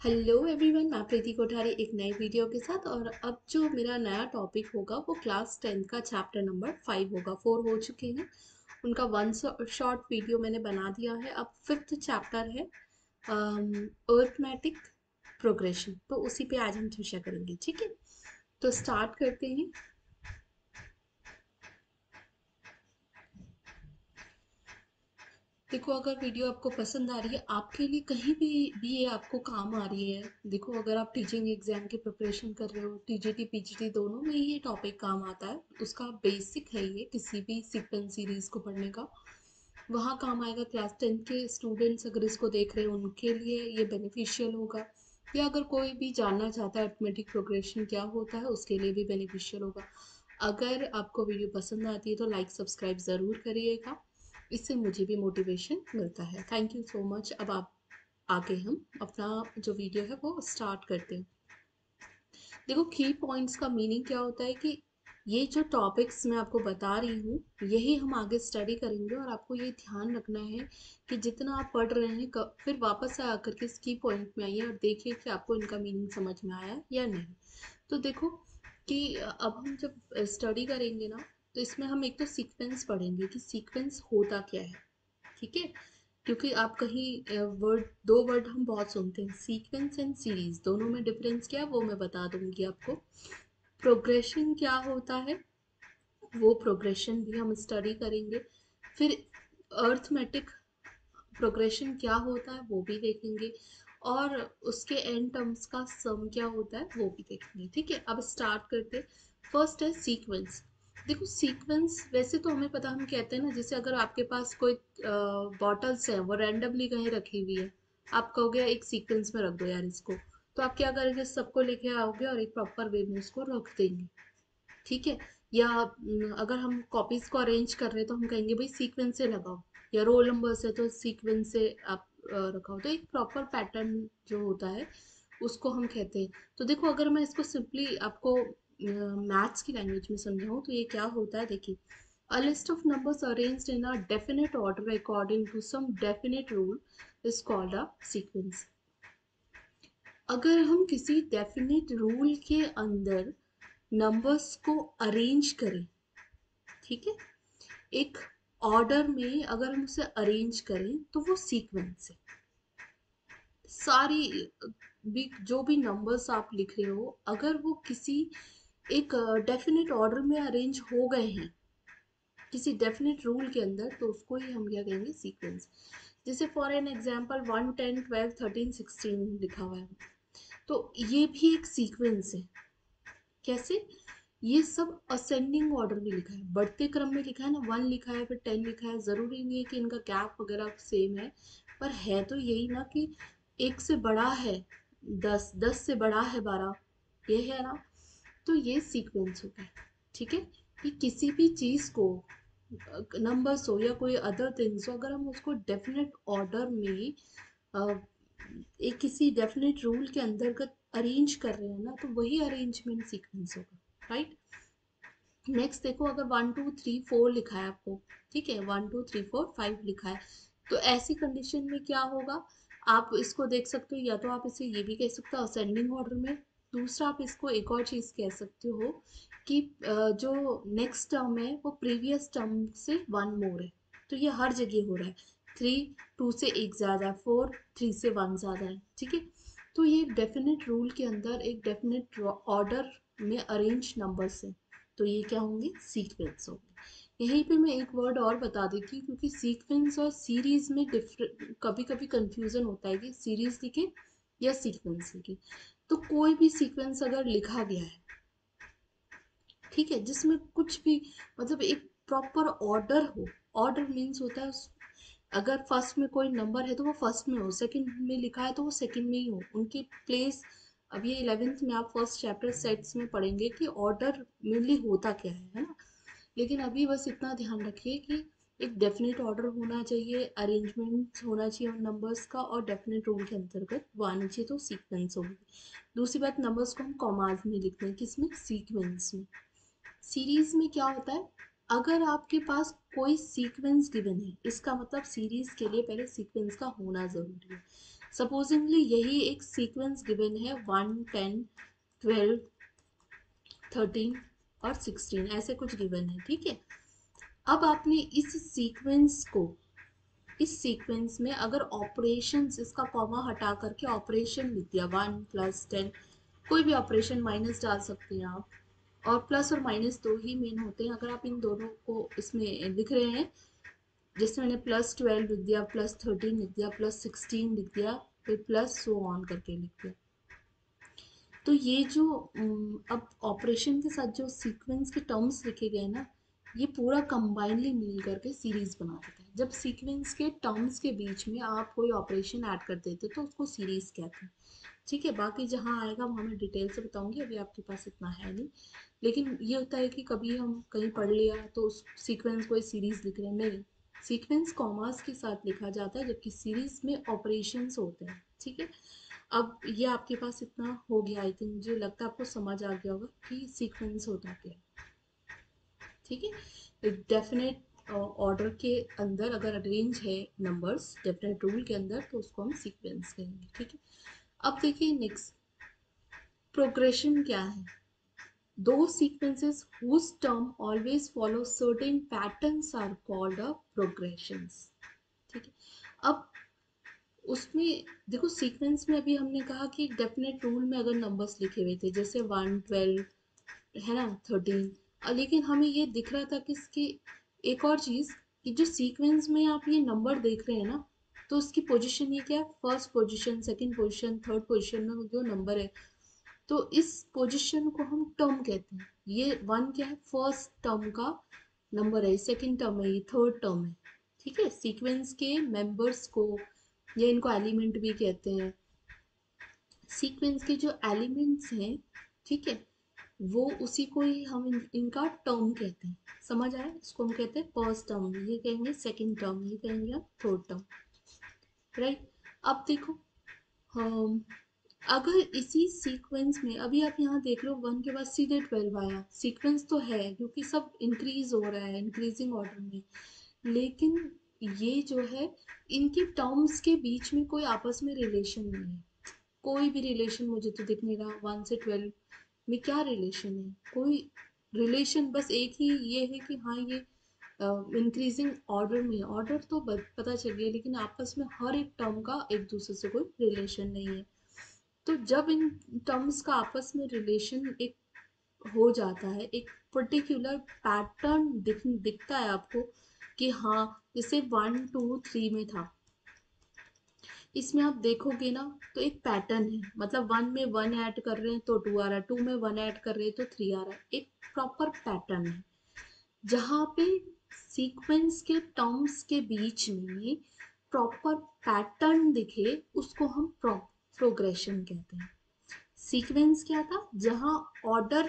Hello everyone, मैं प्रीति कोठारी एक नई वीडियो के साथ। और अब जो मेरा नया टॉपिक होगा वो क्लास 10 का चैप्टर नंबर 5 होगा। 4 हो चुके हैं, उनका वन शॉर्ट वीडियो मैंने बना दिया है। अब फिफ्थ चैप्टर है अर्थमेटिक प्रोग्रेशन, तो उसी पे आज हम चर्चा करेंगे। ठीक है, तो स्टार्ट करते हैं। देखो, अगर वीडियो आपको पसंद आ रही है, आपके लिए कहीं भी ये आपको काम आ रही है। देखो, अगर आप टीचिंग एग्जाम की प्रिपरेशन कर रहे हो, टीजीटी पीजीटी दोनों में ये टॉपिक काम आता है। उसका बेसिक है ये, किसी भी सीक्वेंस सीरीज को पढ़ने का वहाँ काम आएगा। क्लास 10 के स्टूडेंट्स अगर इसको देख रहे हैं उनके लिए ये बेनिफिशियल होगा, या अगर कोई भी जानना चाहता है अरिथमेटिक प्रोग्रेशन क्या होता है उसके लिए भी बेनिफिशियल होगा। अगर आपको वीडियो पसंद आती है तो लाइक सब्सक्राइब ज़रूर करिएगा, इससे मुझे भी मोटिवेशन मिलता है। Thank you so much. अब आप आगे हम अपना जो वीडियो है वो स्टार्ट करते हैं। देखो, की पॉइंट्स का मीनिंग क्या होता है कि ये जो टॉपिक्स मैं आपको बता रही हूँ यही हम आगे स्टडी करेंगे, और आपको ये ध्यान रखना है कि जितना आप पढ़ रहे हैं फिर वापस आकर के इस की पॉइंट में आइए और देखिए कि आपको इनका मीनिंग समझ में आया या नहीं। तो देखो कि अब हम जब स्टडी करेंगे ना, तो इसमें हम एक तो सीक्वेंस पढ़ेंगे कि सीक्वेंस होता क्या है। ठीक है, क्योंकि आप कहीं वर्ड दो वर्ड हम बहुत सुनते हैं, सीक्वेंस एंड सीरीज, दोनों में डिफरेंस क्या है वो मैं बता दूंगी आपको। प्रोग्रेशन क्या होता है वो प्रोग्रेशन भी हम स्टडी करेंगे। फिर अर्थमेटिक प्रोग्रेशन क्या होता है वो भी देखेंगे, और उसके एंड टर्म्स का सम क्या होता है वो भी देखेंगे। ठीक है, अब स्टार्ट करते। फर्स्ट है सीक्वेंस। देखो, सीक्वेंस वैसे तो हमें पता, हम कहते हैं ना, जैसे अगर आपके पास कोई बॉटल्स है वो रैंडमली कहीं रखी हुई है, आप कहोगे एक सीक्वेंस में रख दो यार इसको, तो आप क्या करेंगे, सबको लेके आओगे और एक प्रॉपर वे में उसको रख देंगे। ठीक है, या अगर हम कॉपीज को अरेंज कर रहे हैं तो हम कहेंगे भाई सीक्वेंस से लगाओ, या रोल नंबर है तो सीक्वेंस से आप रखाओ। तो एक प्रॉपर पैटर्न जो होता है उसको हम कहते हैं। तो देखो, अगर मैं इसको सिंपली आपको मैथ्स की लैंग्वेज में समझाऊं तो ये क्या होता है, देखिए। A list of numbers arranged in a definite order according to some definite rule is called a sequence. अगर हम किसी डेफिनेट रूल के अंदर नंबर्स को अरेंज करें, ठीक है, एक ऑर्डर में अगर हम उसे अरेंज करें तो वो सीक्वेंस है। सारी भी जो भी नंबर्स आप लिख रहे हो, अगर वो किसी एक डेफिनेट ऑर्डर में अरेंज हो गए हैं किसी डेफिनेट रूल के अंदर, तो उसको ही हम क्या कहेंगे, सीक्वेंस। जैसे फॉर एन एग्जांपल 1 10 12 13 16 लिखा हुआ है, तो ये भी एक सीक्वेंस है। कैसे? ये सब असेंडिंग ऑर्डर में लिखा है, बढ़ते क्रम में लिखा है ना, 1 लिखा है फिर 10 लिखा है। जरूरी नहीं है कि इनका गैप वगैरह सेम है, पर है तो यही ना कि एक से बड़ा है 10, 10 से बड़ा है 12, ये है ना। तो ये सीक्वेंस होता है। ठीक है, कि किसी भी चीज को, नंबर्स हो या कोई अदर थिंग्स हो, अगर हम उसको डेफिनेट ऑर्डर में एक किसी डेफिनेट रूल के अंतर्गत अरेंज कर रहे हैं ना, तो वही अरेंजमेंट सीक्वेंस होगा। राइट, नेक्स्ट देखो, अगर 1 2 3 4 लिखा है आपको, ठीक है, 1 2 3 4 5 लिखा है, तो ऐसी कंडीशन में क्या होगा, आप इसको देख सकते हो, या तो आप इसे ये भी कह सकते हो असेंडिंग ऑर्डर में। दूसरा, आप इसको एक और चीज कह सकते हो कि जो नेक्स्ट टर्म है वो प्रीवियस टर्म से 1 मोर है, तो ये हर जगह हो रहा है। 3 2 से 1 ज्यादा है, 4 3 से 1 ज्यादा है। ठीक है, तो ये डेफिनेट रूल के अंदर एक डेफिनेट ऑर्डर में अरेंज नंबर्स है, तो ये क्या होंगे, सीक्वेंस होंगे। यहीं पे मैं एक वर्ड और बता देती हूँ, क्योंकि सीक्वेंस और सीरीज में डिफरेंट कभी कभी कंफ्यूजन होता है कि सीरीज लिखे या सीक्वेंस लिखे। तो कोई भी सीक्वेंस अगर लिखा गया है, ठीक है, जिसमें कुछ भी मतलब एक प्रॉपर ऑर्डर हो, ऑर्डर मीन्स होता है अगर फर्स्ट में कोई नंबर है तो वो फर्स्ट में हो, सेकंड में लिखा है तो वो सेकंड में ही हो, उनकी प्लेस। अब ये 11th में आप फर्स्ट चैप्टर सेट्स में पढ़ेंगे कि ऑर्डर मेनली होता क्या है ना। लेकिन अभी बस इतना ध्यान रखिए कि एक डेफिनेट ऑर्डर होना चाहिए, अरेंजमेंट होना चाहिए उन नंबर्स का, और डेफिनेट रूल के अंतर्गत वो आनी चाहिए, तो सीक्वेंस होगी। दूसरी बात, नंबर्स को हम कॉमाज में लिखते हैं, किसमें, सीक्वेंस में। सीरीज में क्या होता है, अगर आपके पास कोई सीक्वेंस गिवन है, इसका मतलब सीरीज के लिए पहले सीक्वेंस का होना जरूरी है। सपोजिंगली यही एक सीक्वेंस गिवन है 1, 10, 12, 13 और 16 ऐसे कुछ गिवन है, ठीक है। अब आपने इस सीक्वेंस में अगर ऑपरेशंस, इसका कॉमा हटा करके ऑपरेशन लिख दिया 1 + 10, कोई भी ऑपरेशन माइनस डाल सकते हैं आप, और प्लस और माइनस दो ही मेन होते हैं। अगर आप इन दोनों को इसमें लिख रहे हैं, जैसे मैंने +12 लिख दिया, +13 लिख दिया, +16 लिख दिया, फिर प्लस सो ऑन करके लिख दिया, तो ये जो अब ऑपरेशन के साथ जो सीक्वेंस के टर्म्स लिखे गए ना, ये पूरा कंबाइनली मिल करके सीरीज बना देता है। जब सीक्वेंस के टर्म्स के बीच में आप कोई ऑपरेशन ऐड कर देते तो उसको सीरीज कहते हैं, ठीक है। बाकी जहाँ आएगा वहाँ मैं डिटेल से बताऊंगी, अभी आपके पास इतना है नहीं। लेकिन ये होता है कि कभी हम कहीं पढ़ लिया तो उस सीक्वेंस को सीरीज लिख रहे हैं, नहीं, सीक्वेंस कॉमास के साथ लिखा जाता है, जबकि सीरीज में ऑपरेशंस होते हैं, ठीक है। अब ये आपके पास इतना हो गया, आई थिंक मुझे लगता है आपको समझ आ गया होगा कि सीक्वेंस होता क्या है, ठीक है। डेफिनेट ऑर्डर के अंदर अगर अरेंज है नंबर्स डेफिनेट रूल के अंदर, तो उसको हम सीक्वेंस कहेंगे, ठीक है। अब देखिए नेक्स्ट, प्रोग्रेशन क्या है? दो sequences whose term always follow certain patterns are called a progressions, ठीक है। अब उसमें देखो, सीक्वेंस में अभी हमने कहा कि एक डेफिनेट रूल में अगर नंबर्स लिखे हुए थे जैसे 1, 12 है ना, 13, लेकिन हमें ये दिख रहा था कि इसकी एक और चीज, कि जो सीक्वेंस में आप ये नंबर देख रहे हैं ना, तो उसकी पोजीशन ये क्या है, first position, second position, third position में जो नंबर है, तो इस पोजीशन को हम टर्म कहते हैं। ये 1 क्या है, फर्स्ट टर्म का नंबर है, सेकंड टर्म है, ये थर्ड टर्म है, ठीक है। सीक्वेंस के मेंबर्स को, ये इनको एलिमेंट भी कहते हैं। सीक्वेंस के जो एलिमेंट्स हैं, ठीक है, वो उसी को ही हम इनका टर्म कहते हैं। समझ आया? इसको हम कहते हैं फर्स्ट टर्म, ये कहेंगे सेकंड टर्म, ये कहेंगे आप थर्ड टर्म, राइट। अब देखो, हम अगर इसी सीक्वेंस में अभी आप यहाँ देख रहे हो 1 के बाद सीधे 12 आया, सीक्वेंस तो है क्योंकि सब इंक्रीज हो रहा है इंक्रीजिंग ऑर्डर में, लेकिन ये जो है, इनकी टर्म्स के बीच में कोई आपस में रिलेशन नहीं है, कोई भी रिलेशन मुझे तो दिख नहीं रहा। 1 से 12 में क्या रिलेशन है? कोई रिलेशन बस एक ही ये है कि हाँ ये इंक्रीजिंग ऑर्डर में, ऑर्डर तो पता चल गया, लेकिन आपस में हर एक टर्म का एक दूसरे से कोई रिलेशन नहीं है। तो जब इन टर्म्स का आपस में रिलेशन एक हो जाता है, एक पर्टिकुलर पैटर्न दिखता है आपको कि हाँ, जैसे 1, 2, 3 में था, इसमें आप देखोगे ना तो एक पैटर्न है, मतलब 1 में 1 ऐड कर रहे हैं तो 2 आ रहा है, 2 में 1 ऐड कर रहे हैं तो 3 आ रहा है, एक प्रॉपर पैटर्न है। जहाँ पे सीक्वेंस के टर्म्स के बीच में प्रॉपर पैटर्न दिखे, उसको हम प्रोग्रेशन कहते हैं। सीक्वेंस क्या था, जहाँ ऑर्डर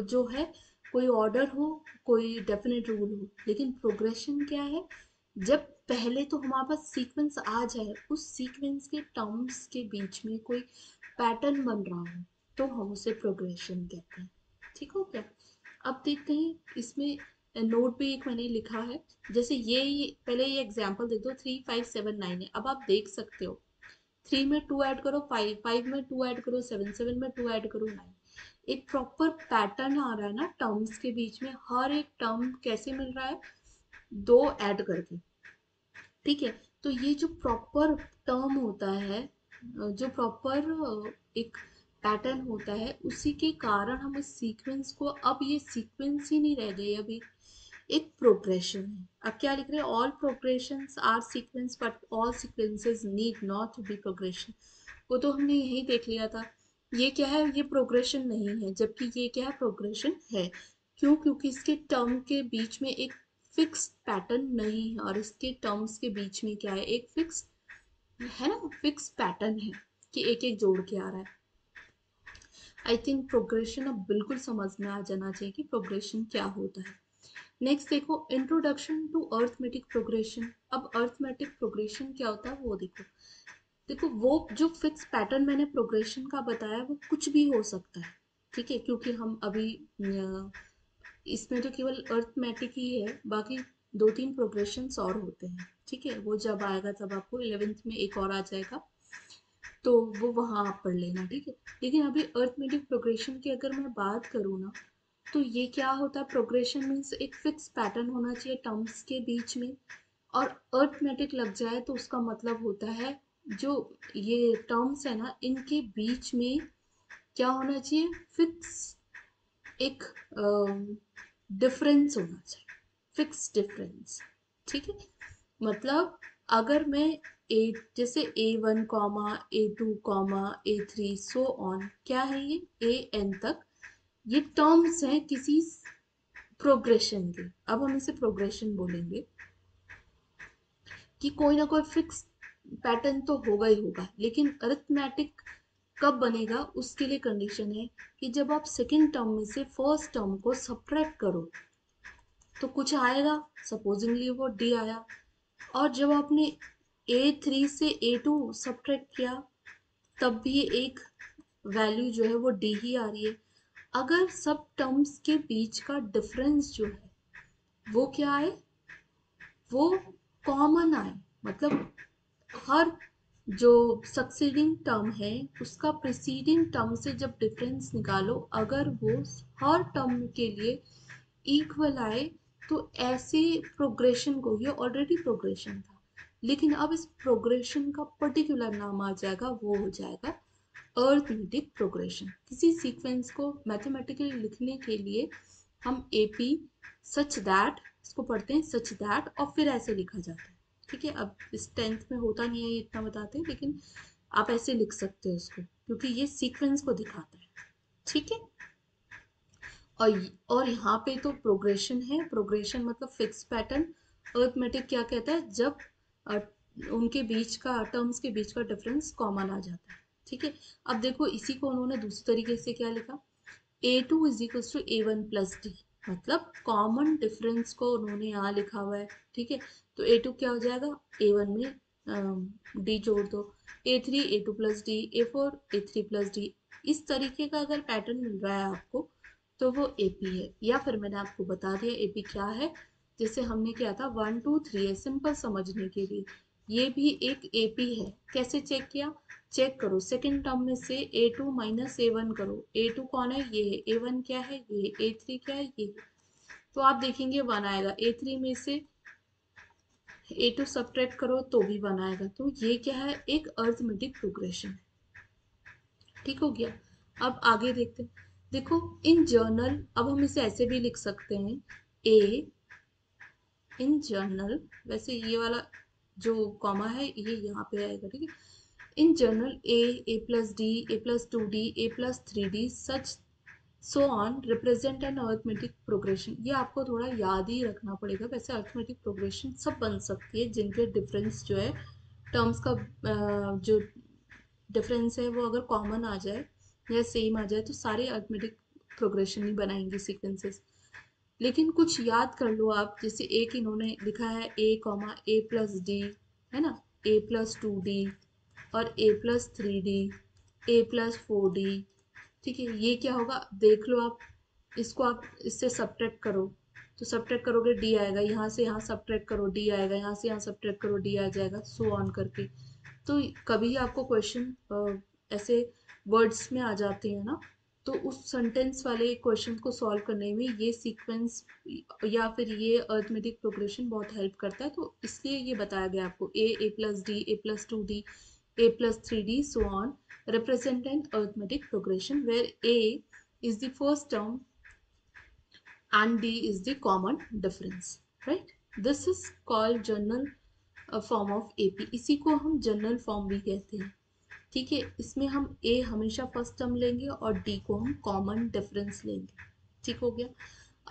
जो है, कोई ऑर्डर हो, कोई डेफिनेट रूल हो, लेकिन प्रोग्रेशन क्या है, जब पहले तो हमारे पास सीक्वेंस आ जाए, उस सीक्वेंस के टर्म्स के बीच में कोई पैटर्न बन रहा हो, तो हम उसे प्रोग्रेशन कहते हैं, ठीक हो क्या। अब देखते हैं इसमें, नोट पे एक मैंने लिखा है, जैसे ये पहले ये एग्जांपल देख दो, 3, 5, 7, 9 है। अब आप देख सकते हो 3 में 2 ऐड करो 5, 5 में 2 ऐड करो 7, 7 में 2 ऐड करो 9। एक प्रॉपर पैटर्न आ रहा है ना टर्म्स के बीच में, हर एक टर्म कैसे मिल रहा है, 2 ऐड करके, ठीक है। तो ये जो प्रॉपर टर्म होता है, जो प्रॉपर एक पैटर्न होता है, उसी के कारण हम इस सीक्वेंस को, अब ये सीक्वेंस ही नहीं रह गई, अभी एक प्रोग्रेशन है। अब क्या लिख रहे हैं, all progressions are sequence but all sequences need not to be progression. वो तो हमने यही देख लिया था, ये क्या है, ये प्रोग्रेशन नहीं है, जबकि ये क्या है, प्रोग्रेशन है। क्यों? क्योंकि इसके टर्म के बीच में एक फिक्स पैटर्न नहीं है, और इसके टर्म्स के बीच में क्या है, एक फिक्स है ना, फिक्स पैटर्न है कि एक एक जोड़ के आ रहा है। आई थिंक प्रोग्रेशन अब बिल्कुल समझ में आ जाना चाहिए कि प्रोग्रेशन क्या होता है। नेक्स्ट देखो, इंट्रोडक्शन टू अर्थमेटिक प्रोग्रेशन। अब अर्थमेटिक प्रोग्रेशन क्या होता है वो देखो। देखो, वो जो फिक्स पैटर्न मैंने प्रोग्रेशन का बताया वो कुछ भी हो सकता है, ठीक है, क्योंकि हम अभी इसमें तो केवल अर्थमेटिक ही है, बाकी 2-3 प्रोग्रेशंस और होते हैं, ठीक है। वो जब आएगा तब आपको 11th में एक और आ जाएगा, तो वो वहाँ आप पढ़ लेना, ठीक है। लेकिन अभी अर्थमेटिक प्रोग्रेशन की अगर मैं बात करूँ ना, तो ये क्या होता है, प्रोग्रेशन मीन्स एक फिक्स पैटर्न होना चाहिए टर्म्स के बीच में, और अर्थमेटिक लग जाए तो उसका मतलब होता है जो ये टर्म्स है ना, इनके बीच में क्या होना चाहिए, फिक्स एक डिफरेंस होना चाहिए, फिक्स डिफरेंस, ठीक है। मतलब अगर मैं ए, जैसे A1 comma A2 comma A3 so on, क्या है ये AN तक, ये टर्म्स हैं किसी प्रोग्रेशन के। अब हम इसे प्रोग्रेशन बोलेंगे कि कोई ना कोई फिक्स पैटर्न तो होगा ही होगा, लेकिन अरिथमेटिक कब बनेगा, उसके लिए कंडीशन है कि जब आप सेकेंड टर्म में से फर्स्ट टर्म को सब्ट्रैक्ट करो तो कुछ आएगा, सपोजिंगली वो डी आया, और जब आपने A3 से A2 सब्ट्रैक्ट किया तब भी एक वैल्यू जो है वो डी ही आ रही है। अगर सब टर्म्स के बीच का डिफरेंस जो है वो क्या है, वो कॉमन आए, मतलब हर जो सक्सीडिंग टर्म है उसका प्रिसीडिंग टर्म से जब डिफरेंस निकालो अगर वो हर टर्म के लिए इक्वल आए, तो ऐसे प्रोग्रेशन को, ये ऑलरेडी प्रोग्रेशन था लेकिन अब इस प्रोग्रेशन का पर्टिकुलर नाम आ जाएगा, वो हो जाएगा अर्थमेटिक प्रोग्रेशन। किसी सीक्वेंस को मैथमेटिकली लिखने के लिए हम एपी सच दैट, इसको पढ़ते हैं सच दैट, और फिर ऐसे लिखा जाता है, ठीक है। अब इस 10th में होता नहीं है ये इतना बताते हैं, लेकिन आप ऐसे लिख सकते हो इसको क्योंकि ये सीक्वेंस को दिखाता है, ठीक है। और यहाँ पे तो प्रोग्रेशन है, प्रोग्रेशन मतलब फिक्स पैटर्न। अर्थमेटिक क्या कहता है, जब अ, उनके बीच का, टर्म्स के बीच का डिफरेंस कॉमन आ जाता है, ठीक है। अब देखो इसी को उन्होंने दूसरी तरीके से क्या लिखा, A2 is equal to A1 plus d, मतलब कॉमन डिफरेंस को उन्होंने यहाँ लिखा हुआ है, ठीक है। तो A2 क्या हो जाएगा, A1 में डी जोड़ दो, A3 A2 plus D, A4 A3 plus D. इस तरीके का अगर पैटर्न मिल रहा है आपको तो वो एपी है, या फिर मैंने आपको बता दिया एपी क्या है, जैसे हमने किया था 1 2 3 है, सिंपल समझने के लिए ये भी एक एपी है। कैसे चेक किया, चेक करो सेकंड टर्म में से A2 माइनस A1 करो, A2 कौन है, ये है, A1 क्या है, ये, A3 क्या है, ये है। तो आप देखेंगे 1 आएगा, A3 में से A2 सब्ट्रैक्ट करो तो भी 1 आएगा। तो ये क्या है, एक अर्थमेटिक प्रोग्रेशन है, ठीक हो गया। अब आगे देखते हैं, देखो इन जर्नल, अब हम इसे ऐसे भी लिख सकते हैं ए इन जर्नल, वैसे ये वाला जो कॉमा है ये यहाँ पे आएगा, ठीक है। In general A plus D, A plus two D, A plus three D, such so on represent N arithmetic progression. ये आपको थोड़ा याद ही रखना पड़ेगा, वैसे अर्थमेटिक प्रोग्रेशन सब बन सकती है जिनके डिफरेंस जो है टर्म्स का जो डिफरेंस है वो अगर कॉमन आ जाए या सेम आ जाए तो सारे अर्थमेटिक प्रोग्रेशन ही बनाएंगे सीक्वेंसेस। लेकिन कुछ याद कर लो आप, जैसे एक इन्होंने लिखा है ए कॉमा ए प्लस डी, है ना, ए प्लस टू डी और ए plus three D, A plus four D, ठीक है। ये क्या होगा देख लो आप, इसको आप इससे सब्ट्रैक्ट करो तो सब्ट्रैक्ट करोगे डी आएगा, यहाँ से यहाँ सब्ट्रैक्ट करो डी आएगा, यहाँ से यहाँ सब्ट्रैक्ट करो डी आ जाएगा, सो ऑन करके। तो कभी आपको क्वेश्चन ऐसे वर्ड्स में आ जाते हैं ना, तो उस सेंटेंस वाले क्वेश्चन को सॉल्व करने में ये सीक्वेंस या फिर ये अर्थमेटिक प्रोग्रेशन बहुत हेल्प करता है। तो इसलिए ये बताया गया आपको A plus D, A plus two D, a plus 3d so on represent an arithmetic progression where a is the first term and d is the common difference, right? This is called general form of AP, इसी को हम general form भी कहते हैं, ठीक है। इसमें हम a हमेशा फर्स्ट टर्म लेंगे और d को हम कॉमन डिफरेंस लेंगे, ठीक हो गया।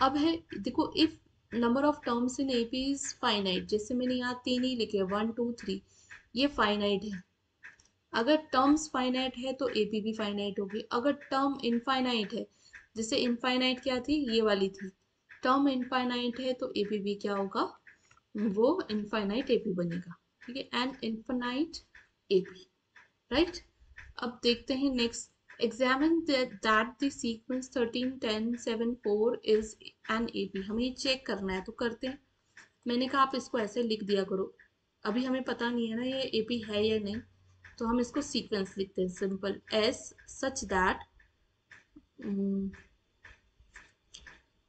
अब है देखो, if number of terms in AP is finite, जैसे मैंने यहाँ तीन ही लिखे 1 2 3, ये फाइनाइट है। अगर टर्म्स फाइनाइट है तो एपी भी फाइनाइट होगी। अगर टर्म इनफाइनाइट है, जैसे इनफाइनाइट क्या थी, ये वाली थी, टर्म इनफाइनाइट है तो एपी भी क्या होगा, वो इनफाइनाइट एपी बनेगा, ठीक है, एन इनफाइनाइट एपी, राइट। अब देखते हैं next, examine that the sequence 13 10 7 4 is an AP. हमें ये चेक करना है तो करते हैं। मैंने कहा आप इसको ऐसे लिख दिया करो, अभी हमें पता नहीं है ना ये एपी है या नहीं, तो हम इसको सीक्वेंस लिखते हैं simple S such that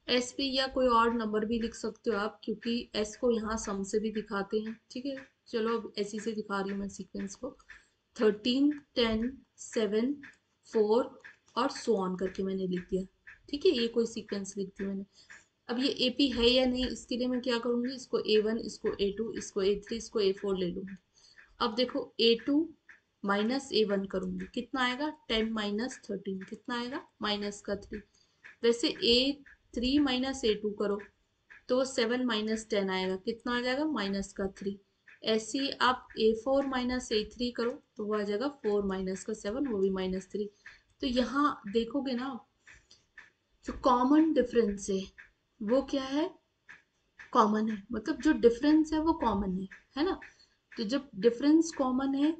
S पे या कोई और नंबर भी लिख सकते हो आप, क्योंकि एस को यहाँ सम से भी दिखाते हैं, ठीक है। चलो अब ऐसे से दिखा रही हूँ मैं सीक्वेंस को, 13 10 7 4 और सो ऑन करके मैंने लिख दिया, ठीक है। ये कोई सीक्वेंस लिख दी मैंने। अब ये एपी है या नहीं, इसके लिए मैं क्या करूंगी, इसको A1, इसको A2, इसको A3, इसको A4 ले लूंगी। अब देखो A2 माइनस A1 करूंगी, कितना आएगा, 10 माइनस 13, कितना आएगा, माइनस का 3। वैसे A3 माइनस A2 करो तो 7 माइनस 10 आएगा, कितना आ जाएगा, माइनस का 3। ऐसे ही आप A4 माइनस A3 करो तो वो आ जाएगा 4 माइनस का 7, वो भी माइनस 3। तो यहाँ देखोगे ना, जो कॉमन डिफरेंस है वो क्या है, कॉमन है, मतलब जो डिफरेंस है वो कॉमन है ना। तो जब डिफरेंस कॉमन है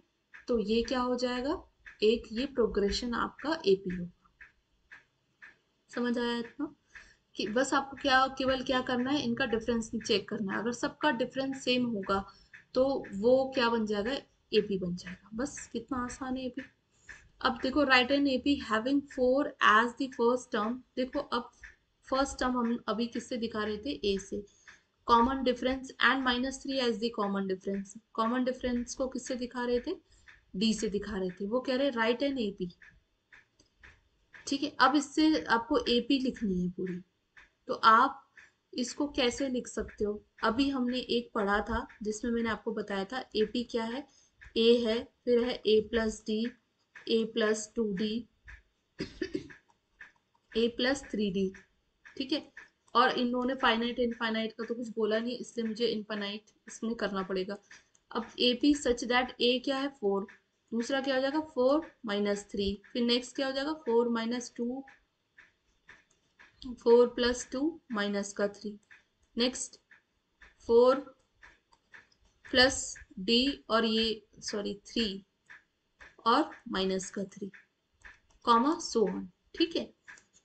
तो ये क्या हो जाएगा, एक ये प्रोग्रेशन आपका एपी हो। समझ आया इतना, कि बस आपको क्या केवल क्या करना है, इनका डिफरेंस चेक करना है। अगर सबका डिफरेंस सेम होगा तो वो क्या बन जाएगा, एपी बन जाएगा। बस कितना आसान है एपी। अब देखो right an AP having 4 as the first term. देखो अब फर्स्ट टर्म हम अभी किससे दिखा रहे थे, ए से। Common difference and -3 as the common difference. Common difference को किससे दिखा रहे थे, डी से दिखा रहे थे। वो कह रहे राइट एन एपी, ठीक है। अब इससे आपको एपी लिखनी है पूरी, तो आप इसको कैसे लिख सकते हो, अभी हमने एक पढ़ा था जिसमें मैंने आपको बताया था एपी क्या है, ए है, फिर है ए plus D, A plus 2D, A plus 3D, ठीक है। और इन्होंने फाइनाइट इनफाइनाइट का तो कुछ बोला नहीं, इसलिए मुझे इनफाइनाइट इसमें करना पड़ेगा। अब एपी सच दैट ए क्या है, 4, दूसरा क्या हो जाएगा 4 माइनस 3, फिर नेक्स्ट क्या हो जाएगा 4 माइनस 2, 4 प्लस 2 माइनस का 3, नेक्स्ट 4 प्लस डी और ये सॉरी 3 और माइनस का 3 कॉमा सो ऑन, ठीक है।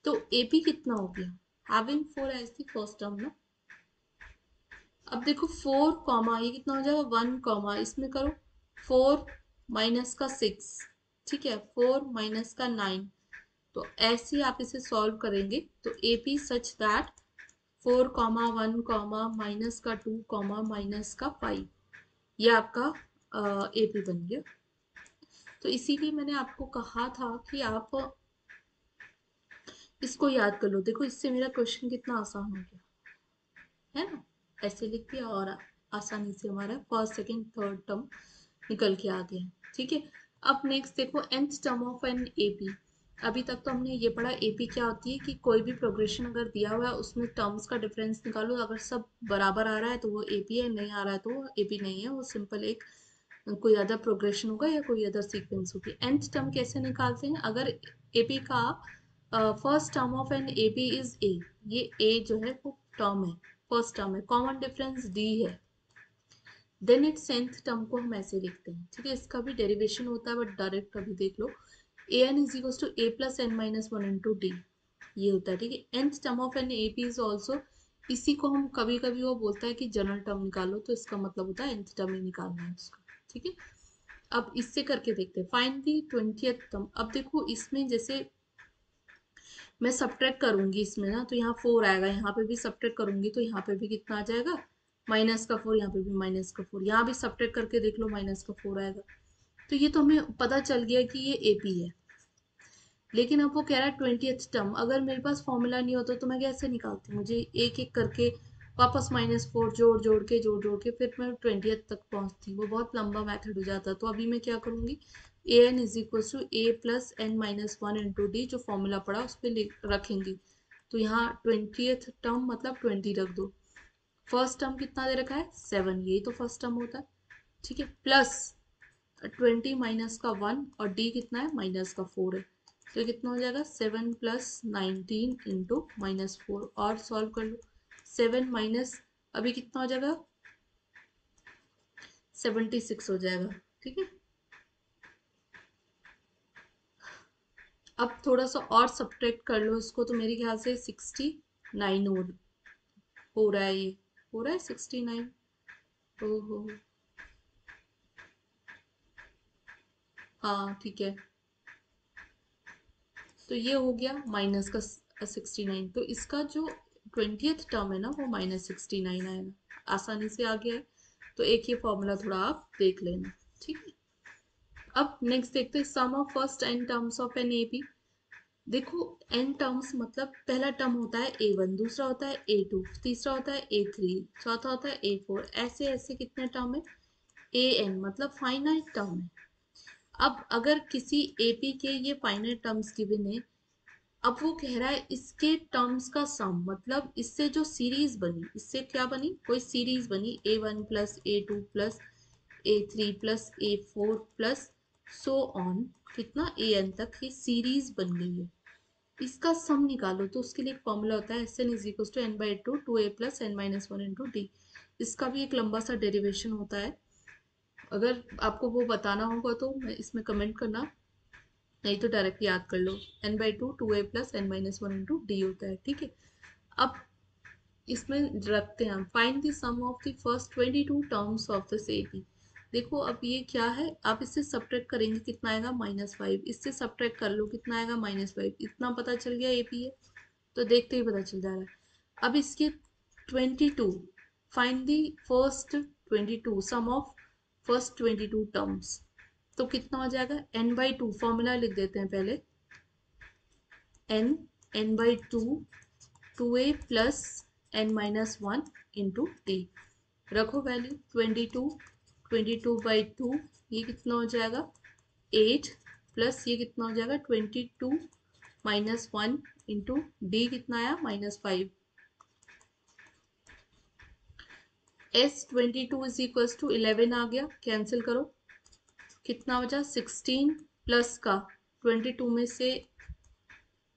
तो एपी कितना हो गया, having 4 as the first term ना। अब देखो 4 कॉमा ये कितना हो जाएगा 1 कॉमा, इसमें करो 4 माइनस का 6, ठीक है, 4 माइनस का 9। तो ऐसे ही आप इसे सॉल्व करेंगे तो AP such that 4 comma 1 comma minus का 2 कॉमा माइनस का 5, ये आपका एपी बन गया। तो इसीलिए मैंने आपको कहा था कि आप इसको याद कर लो। देखो इससे मेरा क्वेश्चन कितना आसान हो गया है ना, ऐसे लिख दिया और आसानी से हमारा फर्स्ट सेकंड थर्ड टर्म निकल के आ गया, ठीक है। अब नेक्स्ट देखो nth term of an AP. अभी तक तो हमने ये पढ़ा एपी क्या होती है, कि कोई भी प्रोग्रेशन अगर दिया हुआ है उसमें टर्म्स का डिफरेंस निकालो, अगर सब बराबर आ रहा है तो वो एपी है, नहीं आ रहा है तो वो एपी नहीं है, वो सिंपल एक कोई अदर प्रोग्रेशन होगा या कोई अदर सीक्वेंस होगी। nth टर्म कैसे निकालते हैं, अगर एपी का first term of an AP is a, ये ए जो है वो टर्म है, फर्स्ट टर्म है, कॉमन डिफरेंस डी है, देन इट्स nth टर्म को हम ऐसे लिखते हैं, ठीक है। इसका भी डेरिवेशन होता है बट डायरेक्ट अभी देख लो, A N is equal to A plus N minus one into D, ये होता है, ठीक है। nth term of an AP is also, इसी को हम कभी कभी वो बोलता है कि जनरल टर्म निकालो, तो इसका मतलब होता है nth टर्म ही निकालना है उसका, ठीक है। अब इससे करके देखते हैं, फाइंड दी 20th टर्म। अब देखो इसमें जैसे मैं सब्ट्रैक्ट करूंगी इसमें ना, तो यहाँ 4 आएगा, यहाँ पे भी सब्ट्रैक्ट करूंगी तो यहाँ पे भी कितना आ जाएगा, माइनस का 4, यहाँ पे भी माइनस का 4, यहाँ भी सब्ट्रैक्ट करके देख लो माइनस का 4 आएगा। तो ये तो हमें पता चल गया कि ये एपी है। लेकिन अब वो कह रहा है 20th टर्म, अगर मेरे पास फॉर्मूला नहीं होता तो मैं कैसे निकालती, मुझे एक एक करके वापस -4 जोड़ जोड़ के फिर मैं 20th तक पहुंचती, वो बहुत लंबा मेथड हो जाता। तो अभी मैं क्या करूंगी, A N is equal to A plus N minus one into D, जो फॉर्मूला पड़ा उस पर रखेंगी। तो यहाँ 20th टर्म मतलब 20 रख दो, फर्स्ट टर्म कितना दे रखा है 7, यही तो फर्स्ट टर्म होता है, ठीक है, प्लस 20 माइनस का 1 और डी कितना है -4 है, तो कितना हो जाएगा 7 प्लस 19 इंटू -4, और सॉल्व कर लो, 7 माइनस अभी कितना हो जाएगा 76 हो जाएगा, ठीक है। अब थोड़ा सा और सब्ट्रैक्ट कर लो इसको, तो मेरे ख्याल से 69 हो रहा है, ये हो रहा है 69, ओहो हाँ ठीक है, तो ये हो गया माइनस का 69। तो इसका जो 20th टर्म है ना वो -69 आएगा। आसानी से आ गया है। तो एक ये फॉर्मूला थोड़ा आप देख लेना, ठीक है। अब नेक्स्ट देखते हैं sum of first N terms of an AP. देखो एन टर्म्स मतलब पहला टर्म होता है A1, दूसरा होता है A2, तीसरा होता है A3, चौथा होता है A4, ऐसे ऐसे कितने टर्म है, AN मतलब फाइनाइट टर्म है। अब अगर किसी एपी के ये फाइनाइट टर्म्स गिवन है, अब वो कह रहा है इसके टर्म्स का सम, मतलब इससे जो सीरीज बनी, इससे क्या बनी, कोई सीरीज बनी A1 plus A2 plus A3 plus A4 plus so on, कितना AN तक ये सीरीज बन गई है, इसका सम निकालो। तो उसके लिए एक फॉर्मूला होता है Sn is equal to n/2 2a plus n-1 into d. इसका भी एक लंबा सा डेरिवेशन होता है, अगर आपको वो बताना होगा तो मैं इसमें कमेंट करना, नहीं तो डायरेक्ट याद कर लो। n/2 2a plus n-1 into D होता है, ठीक है। अब इसमें रखते हैं हम find the sum of the first 22 terms of this AP. देखो अब ये क्या है, आप इससे सब्ट्रैक्ट करेंगे कितना आएगा -5, इससे सब्ट्रैक्ट कर लो कितना आएगा -5, इतना पता चल गया एपी है, तो देखते ही पता चल जा रहा है। अब इसके 22, find the first 22 sum of first 22 terms, तो कितना हो जाएगा n/2, फॉर्मूला लिख देते हैं पहले, n/2 2a plus n-1 into T. रखो वैल्यू 22, 22/2 ये कितना हो जाएगा 8, प्लस ये कितना हो जाएगा 22 -1 इंटू डी कितना आया -5। S22 इज इक्वल टू 11 आ गया, कैंसिल करो, कितना बचा 16 प्लस का 22 में से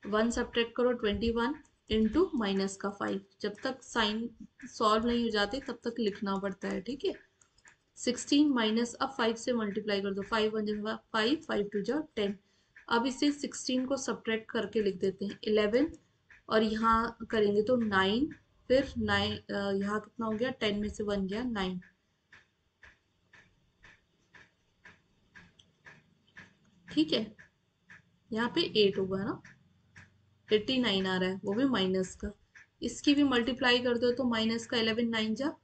1 सब्ट्रैक्ट करो 21 इंटू माइनस का 5। जब तक साइन सॉल्व नहीं हो जाते तब तक लिखना पड़ता है, ठीक है। 16 माइनस, अब 5 से मल्टीप्लाई कर दो, 5 1 जा 5, 5 2 जा 10। अब इसे 16 को सब्ट्रैक्ट करके लिख देते हैं 11, और यहाँ करेंगे तो 9, फिर 9 यहाँ कितना हो गया 10 में से 1 गया 9, ठीक है। यहाँ पे 8 होगा ना, 89 आ रहा है, वो भी माइनस का। इसकी भी मल्टीप्लाई कर दो तो माइनस का 11 9 जा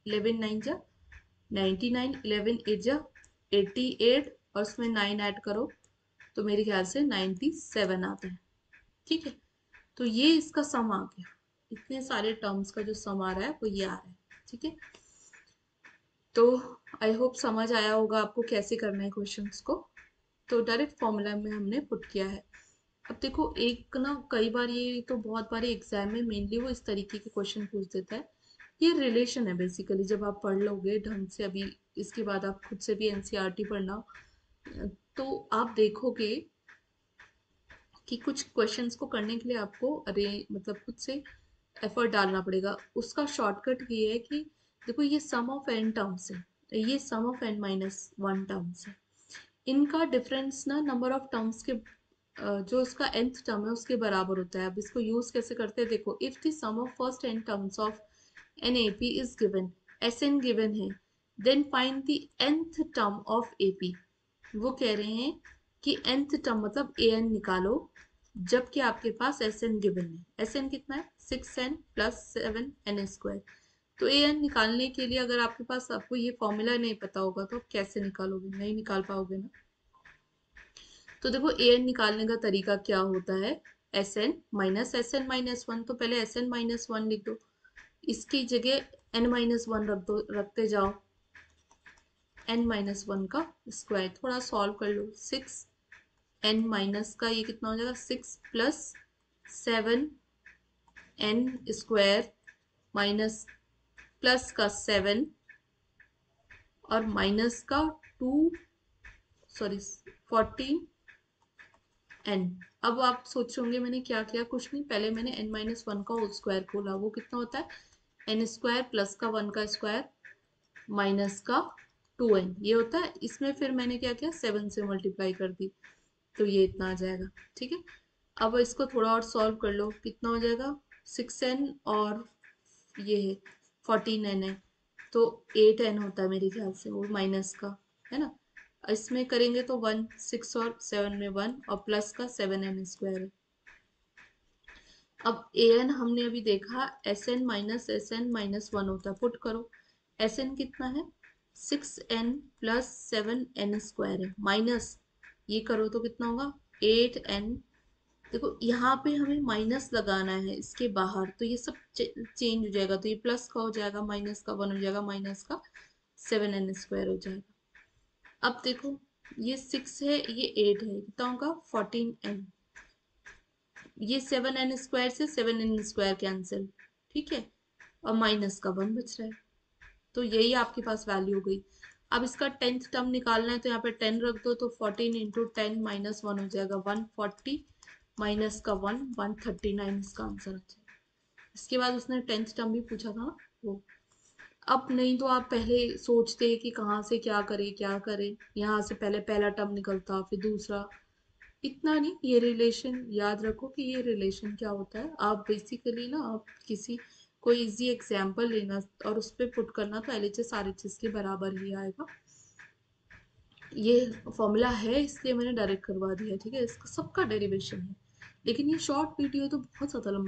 11 9 जा 99, 11 8 जा 88, और उसमें 9 ऐड करो तो मेरे ख्याल से 97 आता है, ठीक है। तो ये इसका सम आ गया, इतने सारे टर्म्स का जो सम आ रहा है वो ये आ रहा है, ठीक है। तो आई होप समझ आया होगा आपको कैसे करना है क्वेश्चंस को। तो डायरेक्ट फॉर्मूला में हमने पुट किया है। अब देखो एक ना, कई बार ये तो बहुत बार एग्जाम में मेनली वो इस तरीके के क्वेश्चन पूछ देता है। ये रिलेशन है बेसिकली, जब आप पढ़ लोगे ढंग से, अभी इसके बाद आप खुद से भी एनसीईआरटी पढ़ना, तो आप देखोगे कि कुछ क्वेश्चंस को करने के लिए आपको अरे मतलब खुद से एफर्ट डालना पड़ेगा। उसका शॉर्टकट ये है कि देखो ये सम ऑफ एन टर्म्स है, ये सम ऑफ n-1 टर्म्स है, इनका डिफरेंस ना नंबर ऑफ टर्म्स के जो इसका nth टर्म है उसके बराबर होता है। अब इसको यूज कैसे करते हैं, देखो if the sum of first n terms of an AP is given, Sn given है, then find the nth term of AP. वो कह रहे हैं कि nth टर्म मतलब an निकालो, जबकि आपके पास Sn गिवन है। Sn कितना है 6n प्लस 7n²। तो an निकालने के लिए अगर आपके पास, आपको ये फॉर्मूला नहीं पता होगा तो आप कैसे निकालोगे, नहीं निकाल पाओगे ना। तो देखो an निकालने का तरीका क्या होता है, Sn माइनस Sn-1, तो पहले Sn-1 लिख दो, इसकी जगह n-1 रख दो, रखते जाओ, n-1 का स्क्वायर, थोड़ा सॉल्व कर लो, 6 n माइनस का ये कितना हो जाएगा 6 प्लस 7n² माइनस प्लस का 7 और माइनस का 2 सॉरी 14n। अब आप सोचोगे मैंने क्या किया, कुछ नहीं, पहले मैंने n-1 का होल स्क्वायर खोला, वो कितना होता है n² प्लस का 1 का स्क्वायर माइनस का 2n, ये होता है। इसमें फिर मैंने क्या किया 7 से मल्टीप्लाई कर दी, तो ये इतना आ जाएगा, ठीक है। अब इसको थोड़ा और सॉल्व कर लो, कितना हो जाएगा 6n और ये है 14n है, तो 8n होता है मेरे ख्याल से, वो माइनस का है ना। इसमें करेंगे तो 1 6 और 7 में 1 और प्लस का 7n² है। अब an हमने अभी देखा sn - होता है, पुट करो। sn कितना है 6n प्लस 7n² है, माइनस ये करो तो कितना होगा 8n। देखो यहाँ पे हमें माइनस लगाना है इसके बाहर, तो ये सब चेंज हो जाएगा, तो ये प्लस का हो जाएगा, माइनस का 1 हो जाएगा, माइनस का 7n² हो जाएगा। अब देखो ये 6 है, ये 8 है, कितना होगा 14n। ये 7n² से 7n² कैंसिल, ठीक है, और माइनस का 1 बच रहा है। तो यही आपके पास वैल्यू हो गई। अब इसका 10th टर्म निकालना है तो यहाँ पे 10 रख दो, तो 14 इंटू 10 माइनस 1 हो जाएगा 140, माइनस का 1 139 इसका आंसर आ जाएगा। इसके बाद उसने 10th टर्म भी पूछा था ना वो। अब नहीं तो आप पहले सोचते कि कहाँ से क्या करें, यहाँ से पहले पहला टर्म निकलता फिर दूसरा। इतना नहीं, ये रिलेशन याद रखो कि ये रिलेशन क्या होता है। आप बेसिकली ना आप किसी कोई इजी एग्जांपल लेना और उस पर पुट करना, तो एलएचएस आरएचएस के बराबर ही आएगा। ये फॉर्मूला है इसलिए मैंने डायरेक्ट करवा दिया, ठीक है, इसका सबका डेरिवेशन है। लेकिन ये शॉर्ट वीडियो तो बहुत ज्यादा लंबी